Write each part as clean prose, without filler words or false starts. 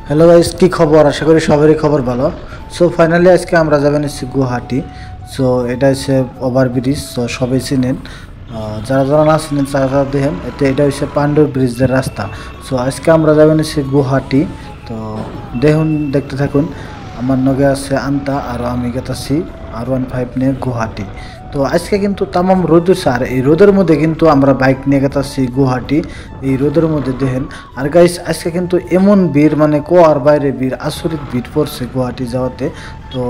Hello guys, কি খবর? আশা করি সবারই খবর ভালো। সো ফাইনালি আজকে আমরা যাবেন হচ্ছে গুয়াহাটি। সো এটা হচ্ছে ওভারব্রিজ, সো সবাই চিনেন। যারা যারা না চিনেন তারা তারা দেখেন, এটা হচ্ছে পান্ডুর ব্রিজের রাস্তা। সো আজকে আমরা যাবেন হচ্ছে গুয়াহাটি। তো দেখুন, দেখতে থাকুন। আমার নগে আছে আন্তা আর আমি গেতাছি R15 নিয়ে গুয়াহাটি। তো আজকে কিন্তু তামাম রোদ হচ্ছে, আর এই রোদের মধ্যে কিন্তু আমরা বাইক নিয়ে গেতাছি গুয়াহাটি। এই রোদের মধ্যে দেখেন। আর গাইস আজকে কিন্তু এমন ভিড়, মানে কোয়ার বাইরে ভিড়, আসরিত ভিড় পড়ছে গুয়াহাটি যাওয়াতে। তো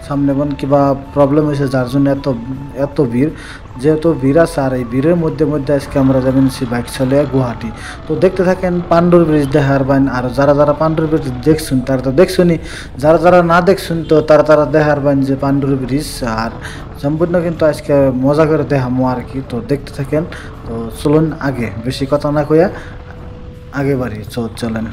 সামনে কোন কিবা প্রবলেম হয়েছে যার জন্য এত এত ভিড়, যেহেতু ভিড় আছে। আর এই ভিড়ের মধ্যে মধ্যে আজকে আমরা যাবেন বাইক চলে গুয়াহাটি। তো দেখতে থাকেন পান্ডুর ব্রিজ দেখার বাইন। আর যারা যারা পান্ডুর ব্রিজ দেখছুন তারা তো দেখছুনি, যারা যারা না দেখছুন তো তারা তারা দেখার বাইন যে পান্ডুর ব্রিজ। আর সম্পূর্ণ কিন্তু আজকে মজা করে দেখামো আর কি। তো দেখতে থাকেন। তো চলুন আগে, বেশি কথা না কইয়া আগে বাড়ি চলেন।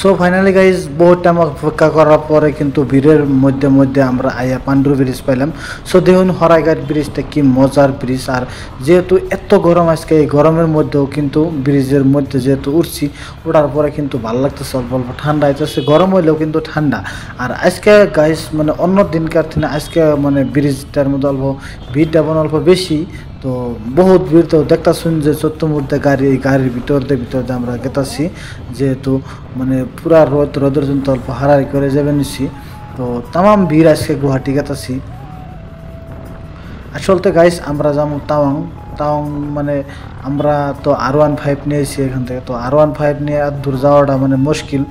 সো ফাইনালি গাইজ, বহুত টাইম অপেক্ষা করার পরে কিন্তু ভিড়ের মধ্যে মধ্যে আমরা আইয়া পান্ডুর ব্রিজ পাইলাম। সো দেখুন হরাইঘাট ব্রিজটা কি মজার ব্রিজ। আর যেহেতু এত গরম আজকে, এই গরমের মধ্যেও কিন্তু ব্রিজের মধ্যে যেহেতু উঠছি, ওঠার পরে কিন্তু ভালো লাগতেছে, অল্প অল্প ঠান্ডা হইতেছে, গরম হইলেও কিন্তু ঠান্ডা। আর আজকে গাইজ মানে অন্য দিনকার থেকে আজকে মানে ব্রিজটার মধ্যে অল্প ভিড়টা অল্প বেশি। তো বহুত ভিড়। তো দেখতেছুন যে চতুর্মুর্ধে গাড়ি, এই গাড়ির ভিতরে আমরা গেতাছি, যেহেতু মানে পুরা রোদের জন্য অল্প হারারি করে যাবে নিছি। তো তামাম ভিড় আজকে গুয়াহাটি গেতাছি। আসলতে গাইস আমরা যাবো তাওয়াং। তাওয়াং মানে আমরা তো R15 নিয়েছি এখান থেকে। তো R15 নিয়ে এত দূর যাওয়াটা মানে মুশকিল,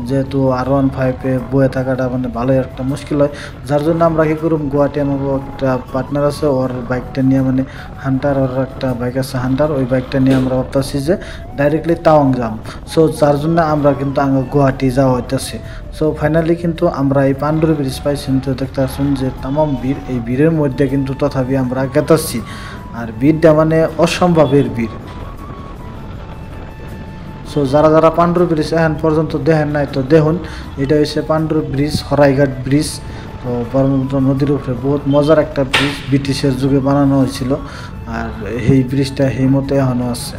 যেহেতু R15-এ বয়ে থাকাটা মানে ভালোই একটা মুশকিল হয়। যার জন্য আমরা কী করুম, গুয়াহাটি আমার একটা পার্টনার আছে, ওর বাইকটা নিয়ে মানে হান্টার, ওর একটা বাইক আছে হান্টার, ওই বাইকটা নিয়ে আমরা ভাবতেছি যে ডাইরেক্টলি তাওয়াং যাম। সো যার জন্য আমরা কিন্তু গুয়াহাটি যাওয়া হইতেছে। সো ফাইনালি কিন্তু আমরা এই পান্ডুর ব্রিজ পাইছি। তো দেখতে আসুন যে তামাম ভিড়, এই ভিড়ের মধ্যে কিন্তু তথাপি আমরা গেতাছি। আর ভিড়টা মানে অসম্ভবের ভিড়। সো যারা যারা পান্ডুর ব্রিজ এখন পর্যন্ত দেখেন নাই তো দেখুন, এটা হচ্ছে পান্ডুর ব্রিজ, হরাইঘাট ব্রিজ। তো ব্রহ্মপুত্র নদীর উপরে বহুত মজার একটা ব্রিজ, ব্রিটিশের যুগে বানানো হয়েছিল। আর এই ব্রিজটা এই মতো এখনও আছে।